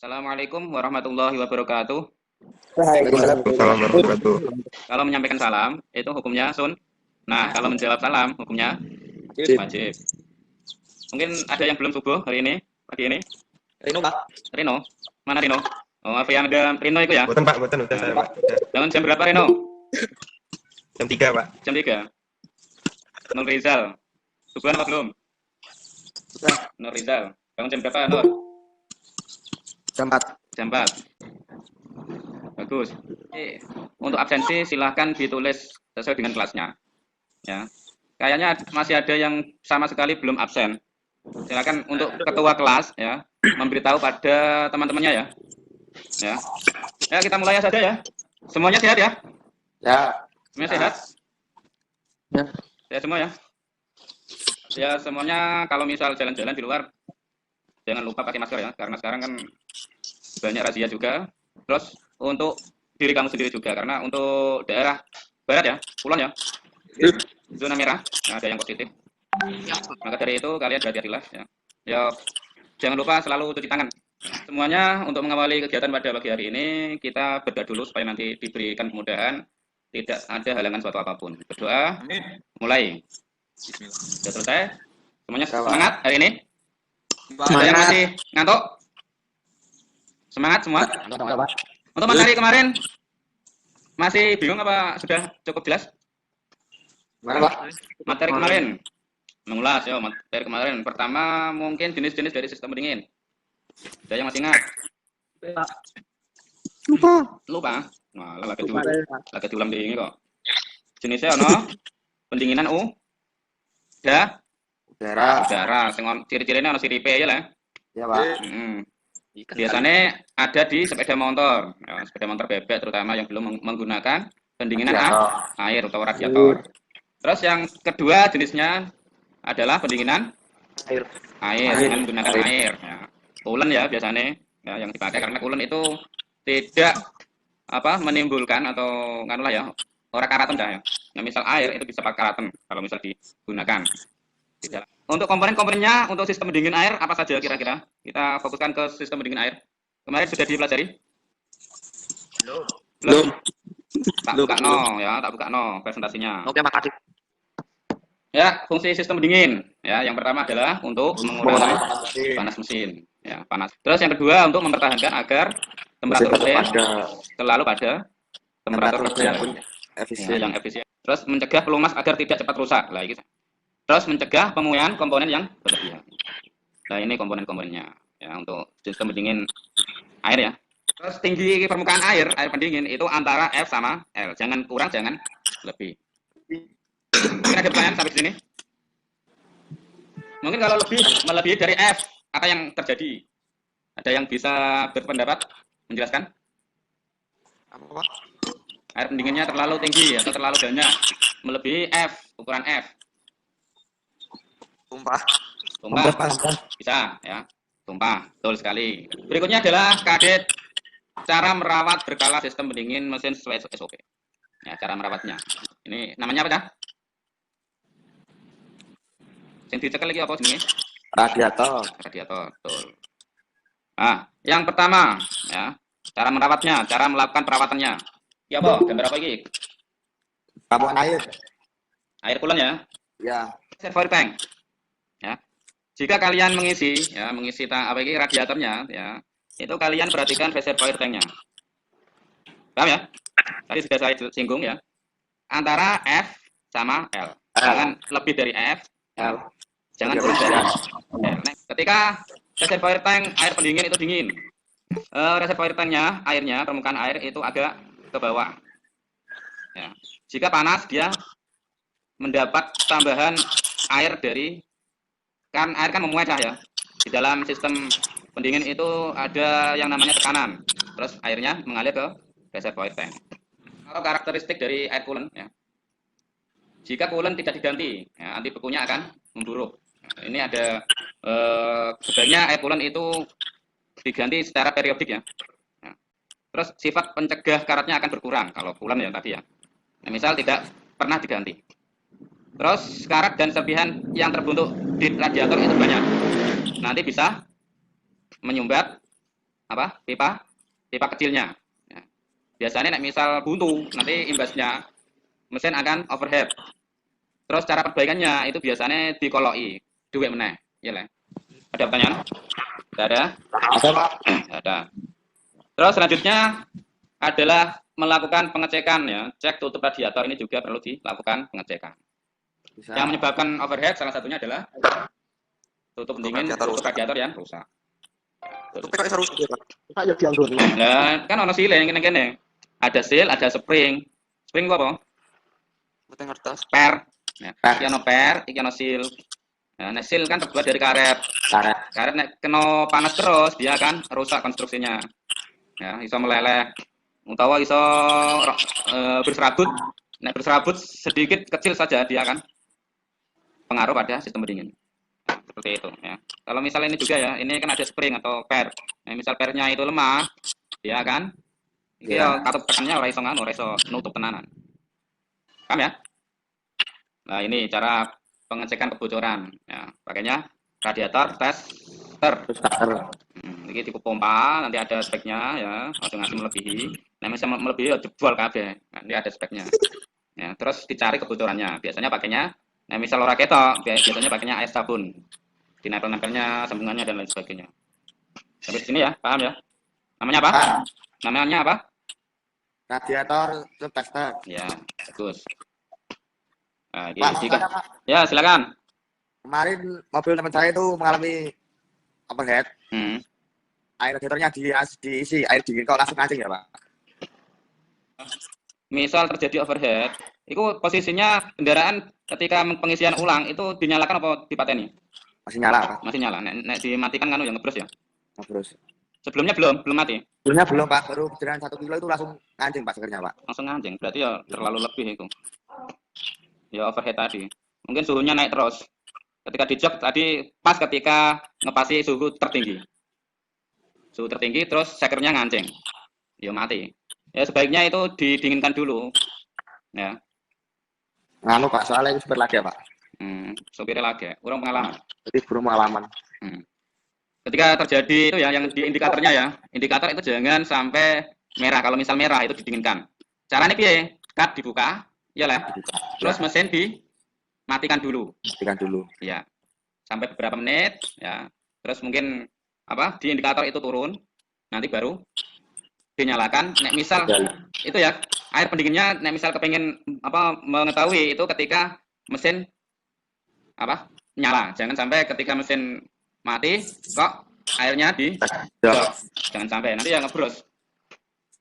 Assalamualaikum warahmatullahi wabarakatuh. Waalaikumsalam warahmatullahi wabarakatuh. Kalau menyampaikan salam, itu hukumnya sun. Nah, kalau menjawab salam, hukumnya wajib. Mungkin ada yang belum subuh hari ini, pagi ini. Rino, Pak. Rino, mana Rino? Oh, apa yang ada Rino itu ya? Boten Pak, boten udah saya Pak. Udah. Bangun jam berapa Rino? Jam 3 Pak. Jam 3. Nur Rizal. Subuhan apa belum? Nur Rizal. Bangun jam berapa Nur? Jam 4. Jam 4. Bagus. Untuk absensi silahkan ditulis sesuai dengan kelasnya. Ya. Kayaknya masih ada yang sama sekali belum absen. Silakan untuk ketua kelas ya memberitahu pada teman-temannya ya. Ya. Ya, kita mulai saja ya. Semuanya sehat ya? Ya. Semuanya sehat? Ya. Sehat semua ya? Ya, semuanya kalau misal jalan-jalan di luar jangan lupa pakai masker ya, karena sekarang kan banyak razia juga. Terus untuk diri kamu sendiri juga, karena untuk daerah barat ya, Kulon ya, zona merah, nah, ada yang positif. Maka dari itu kalian berhati-hatilah ya. Ya, jangan lupa selalu cuci tangan. Semuanya untuk mengawali kegiatan pada pagi hari ini kita berdoa dulu supaya nanti diberikan kemudahan, tidak ada halangan suatu apapun. Berdoa, mulai. Sudah selesai? Semuanya semangat hari ini? Ada yang masih ngantuk? Semangat semua? Untuk materi kemarin masih bingung apa sudah cukup jelas? Mana, Pak? Materi kemarin mengulas ya, materi kemarin. Pertama mungkin jenis-jenis dari sistem pendingin. Ada yang masih ingat? Lupa. Nah, lagi diulang di ini kok. Jenisnya ono pendinginan udara. Ciri-cirinya ono siripe ya lah. Ya, Pak. Biasanya ada di sepeda motor, ya, sepeda motor bebek terutama yang belum menggunakan pendinginan air atau radiator. Terus yang kedua jenisnya adalah pendinginan air dengan menggunakan air. Ya. Coolant ya biasanya ya, yang dipakai karena coolant itu tidak menimbulkan atau nganulah ya orang karaten dah ya. Nah, misal air itu bisa pakai karaten kalau misal digunakan. Untuk komponen-komponennya untuk sistem pendingin air apa saja kira-kira? Kita fokuskan ke sistem pendingin air. Kemarin sudah dipelajari? Belum. Tak buka no presentasinya. Oke, makasih. Ya, fungsi sistem pendingin. Ya, yang pertama adalah untuk mengurangi panas mesin. Ya, panas. Terus yang kedua untuk mempertahankan agar temperatur mesin selalu pada temperatur yang efisien. Terus mencegah pelumas agar tidak cepat rusak. Lah gitu. Terus mencegah pemuaian komponen yang berlebihan. Nah, ini komponen-komponennya ya untuk sistem pendingin air ya. Terus tinggi permukaan air pendingin itu antara F sama L. Jangan kurang, jangan lebih. Mungkin ada pertanyaan sampai sini? Mungkin kalau melebihi dari F, apa yang terjadi? Ada yang bisa berpendapat menjelaskan? Apa, Pak? Air pendinginnya terlalu tinggi atau terlalu banyak, melebihi F, ukuran F. Tumpah. Bisa ya. Tumpah. Betul sekali. Berikutnya adalah kadit cara merawat berkala sistem pendingin mesin sesuai SOP. Ya, cara merawatnya. Ini namanya apa dah? Yang dicekel lagi apa sini? Radiator. Betul. Nah, yang pertama ya, cara merawatnya, cara melakukan perawatannya. Ya apa? Gambar apa ini? Tabungan air. Air coolant ya. Ya. Reservoir tank. Ya. Jika kalian mengisi radiatornya ya, itu kalian perhatikan reservoir tanknya. Paham ya? Tadi sudah saya singgung ya. Antara F sama L. Jangan lebih dari F, L. Jangan kurang dari L. Ketika reservoir tank air pendingin itu dingin, reservoir tanknya airnya permukaan air itu agak ke bawah. Ya. Jika panas dia mendapat tambahan air dari air kan memuai ya. Di dalam sistem pendingin itu ada yang namanya tekanan. Terus airnya mengalir ke reservoir tank. Kalau karakteristik dari air coolant ya. Jika coolant tidak diganti, ya, anti bekunya akan memburuk. Nah, ini ada sebaiknya air coolant itu diganti secara periodik ya. Nah, terus sifat pencegah karatnya akan berkurang kalau coolant ya tadi ya. Nah, misal tidak pernah diganti. Terus karat dan serpihan yang terbuntuk di radiator itu banyak. Nanti bisa menyumbat pipa kecilnya. Ya. Biasanya nek misal buntu, nanti imbasnya mesin akan overhead. Terus cara perbaikannya itu biasanya dikoloki, duwe meneh, ya lah. Ada pertanyaan? Tidak ada? Ada, Pak. Ada. Terus selanjutnya adalah melakukan pengecekan ya. Cek tutup radiator ini juga perlu dilakukan pengecekan. Bisa. Yang menyebabkan overhead salah satunya adalah tutup pendingin, tutup radiator yang rusak. Tapi kok seru sih, Pak? Pak ya dianggur. Nah, kan ono sile kene-kene. Ada seal, ada spring. Spring apa? Mesti ngertos. Per. Ya, Per. iki ono per, iki ono seal. Nah, seal kan terbuat dari karet. Karet. Karet nek kena panas terus dia akan rusak konstruksinya. Ya, iso meleleh. Utawa iso berserabut. Nek berserabut sedikit kecil saja dia akan pengaruh pada sistem pendingin. Seperti itu ya. Kalau misalnya ini juga ya, ini kan ada spring atau per. Nah, misal pernya itu lemah, dia akan Ya. katup tekannya ora iso nutup tenanan. Paham ya? Nah, ini cara pengecekan kebocoran ya. Pakainya radiator tester. Terus starter. Ini tipe pompa, nanti ada speknya ya, masing-masing melebihi. Nah, misalnya melebihi ya jebol kabeh. Nanti ada speknya. Ya, terus dicari kebocorannya. Biasanya pakainya nah, misal ora ketok, biasanya pakainya air sabun. Dinempel-nempelnya, sambungannya dan lain sebagainya. Sampai sini ya, paham ya? Namanya apa? Pak, Namanya apa? radiator tester. Ya, bagus. Nah, Pak, jika saya, Pak. ya silakan. Kemarin mobil teman saya itu mengalami overhead. Air radiatornya diisi air dingin kok langsung kancing ya, Pak? Misal terjadi overhead, itu posisinya kendaraan ketika pengisian ulang itu dinyalakan apa dipateni? Masih nyala, Pak. Masih nyala. Nek dimatikan kan yang ngebros ya. Terus. Sebelumnya belum mati. Sebelumnya belum, Pak. Baru perjalanan 1 kilo itu langsung kancing, Pak, segernya, Pak. Langsung anjing. Berarti ya terlalu lebih itu. Ya overhead tadi. Mungkin suhunya naik terus. Ketika dijok tadi pas ketika ngepasi suhu tertinggi. Suhu tertinggi terus sekernya ngancing. Ya mati. Ya sebaiknya itu didinginkan dulu. Ya. Nganu, Pak, soalnya itu super lagi ya, Pak. Sopirnya lagi. Kurang pengalaman. Jadi belum pengalaman. Ketika terjadi itu ya yang di indikatornya ya. Indikator itu jangan sampai merah. Kalau misal merah itu didinginkan. Caranya piye? Cut dibuka, ya lah. Terus mesin dimatikan dulu. Matikan dulu. Ya. Sampai beberapa menit, ya. Terus mungkin di indikator itu turun. Nanti baru dinyalakan. Nek misal itu ya air pendinginnya, nek misal kepengen mengetahui itu ketika mesin nyala. Jangan sampai ketika mesin mati kok airnya di jangan sampai nanti yang ngebros.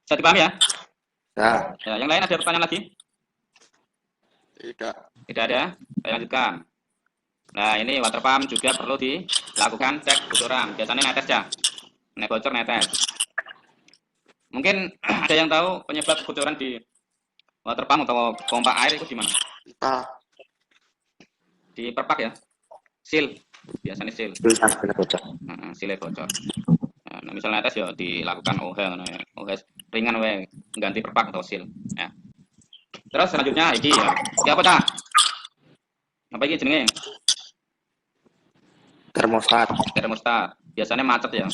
Bisa dipahami ya? Ya, yang lain ada pertanyaan lagi? Tidak ada. Saya lanjutkan. Nah, ini water pump juga perlu dilakukan cek bocoran. Biasanya netes ya. Nek bocor netes. Mungkin ada yang tahu penyebab bocoran di water pump atau pompa air itu di mana? Di perpak ya. Seal. Biasanya seal. Seal bocor. Nah, misalnya netes ya dilakukan OH ringan ganti perpak atau seal. Ya. Terus selanjutnya iki ya. Iki apa ta? Apa iki jenenge? Termostat. Biasanya macet ya.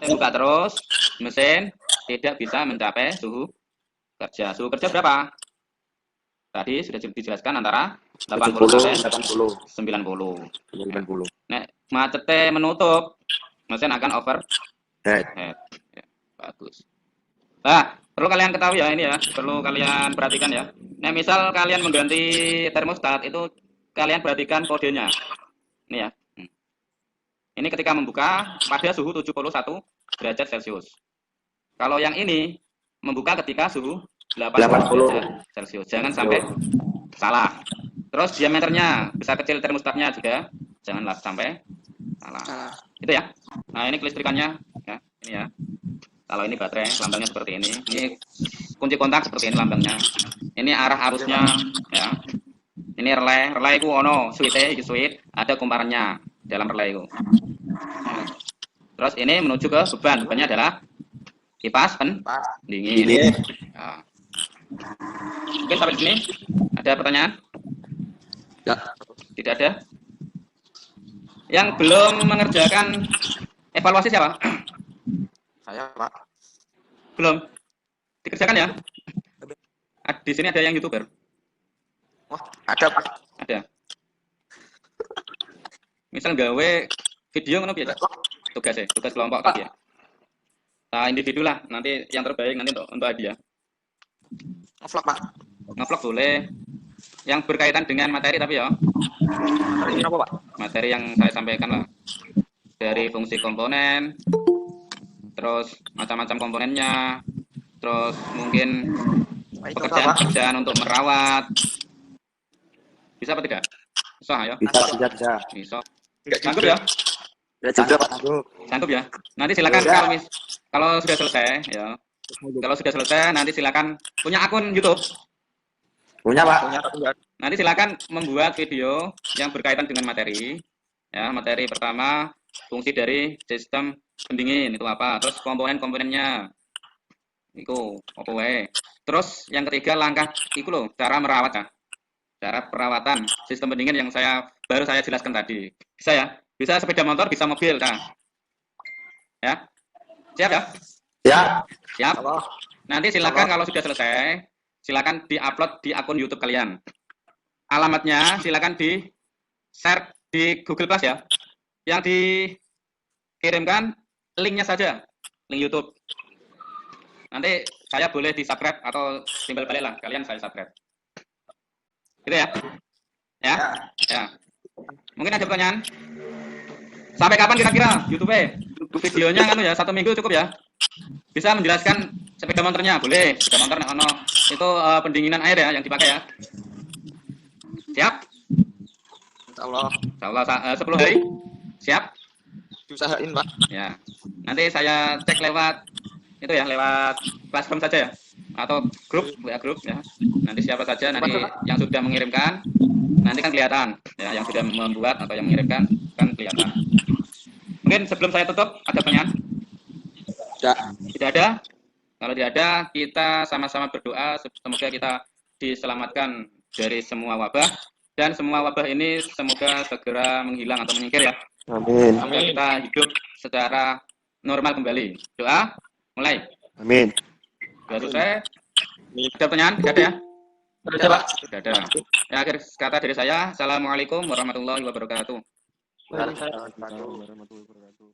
Buka terus, mesin tidak bisa mencapai suhu kerja. Suhu kerja berapa? Tadi sudah dijelaskan antara 80 sampai 90. Nek macetnya menutup, mesin akan overhead. Ya, bagus. Nah, perlu kalian ketahui ya ini ya, perlu kalian perhatikan ya. Nah, misal kalian mengganti termostat itu kalian perhatikan kodenya. Ini ya. Ini ketika membuka pada suhu 71 derajat Celcius. Kalau yang ini membuka ketika suhu 80 derajat Celcius. Jangan sampai salah. Terus diameternya besar kecil termostatnya juga janganlah sampai salah. Itu ya. Nah, ini kelistrikannya ya, ini ya. Kalau ini baterai, lambangnya seperti ini. Ini kunci kontak seperti ini lambangnya. Ini arah arusnya ya. Ini relay ku ono switch ada kumparannya dalam relay itu. Terus ini menuju ke bebannya adalah kipas pendingin. Ya. Mungkin sampai sini ada pertanyaan? Ya. Tidak ada. Yang belum mengerjakan evaluasi siapa? Saya, Pak. Belum. Dikerjakan ya. Di sini ada yang YouTuber. Wah, ada, Pak. Ada. Misal gawe video ngono piye, Cak? Tugas kelompok tadi ya. Nah, individu lah. Nanti yang terbaik nanti untuk hadiah. Ngevlog, Pak. Ngevlog boleh. Yang berkaitan dengan materi tapi ya. Ini apa, Pak? Materi yang saya sampaikan lah. Dari fungsi komponen, terus macam-macam komponennya, terus mungkin pekerjaan untuk merawat. Bisa apa tidak? Bisa ya? Bisa. Sanggup ya? Ya, juga, Pak. Sanggup ya? Nanti silakan kalau sudah selesai ya. Kalau sudah selesai nanti silakan punya akun YouTube. Punya, Pak. Nanti silakan membuat video yang berkaitan dengan materi. Ya, materi pertama fungsi dari sistem pendingin itu apa? Terus komponen-komponennya. Iku apa wae. Terus yang ketiga langkah iku loh, cara merawat ya. Cara perawatan sistem pendingin yang baru saya jelaskan tadi. Bisa ya? Bisa sepeda motor, bisa mobil. Nah. Ya. Siap ya? Ya. Siap. Nanti silakan kalau sudah selesai, silakan di-upload di akun YouTube kalian. Alamatnya silakan di-share di Google Plus ya. Yang dikirimkan linknya saja, link YouTube. Nanti saya boleh di-subscribe atau timbal balik lah, kalian saya subscribe. Gitu ya? Ya? Ya. Mungkin ada pertanyaan? Sampai kapan kira-kira YouTube videonya kan ya 1 minggu cukup ya? Bisa menjelaskan sepeda motornya? Boleh, sepeda motor itu pendinginan air ya yang dipakai ya. Siap? Insyaallah. Insyaallah 10 hari. Siap? Diusahain, Pak. Ya. Nanti saya cek lewat itu ya, lewat Classroom saja ya. Atau grup ya. Nanti siapa saja nanti yang sudah mengirimkan nanti kan kelihatan ya, yang sudah membuat atau yang mengirimkan kan kelihatan. Mungkin sebelum saya tutup ada pertanyaan? Tidak ada. Kalau tidak ada, kita sama-sama berdoa semoga kita diselamatkan dari semua wabah dan semua wabah ini semoga segera menghilang atau menyingkir ya. Amin. Semoga kita hidup secara normal kembali. Doa mulai. Amin. Sudah selesai. Ada pertanyaan? Tidak ada ya? Ada, Pak. Tidak ada. Ya, akhir kata dari saya. Assalamualaikum warahmatullahi wabarakatuh. Waalaikumsalam warahmatullahi wabarakatuh.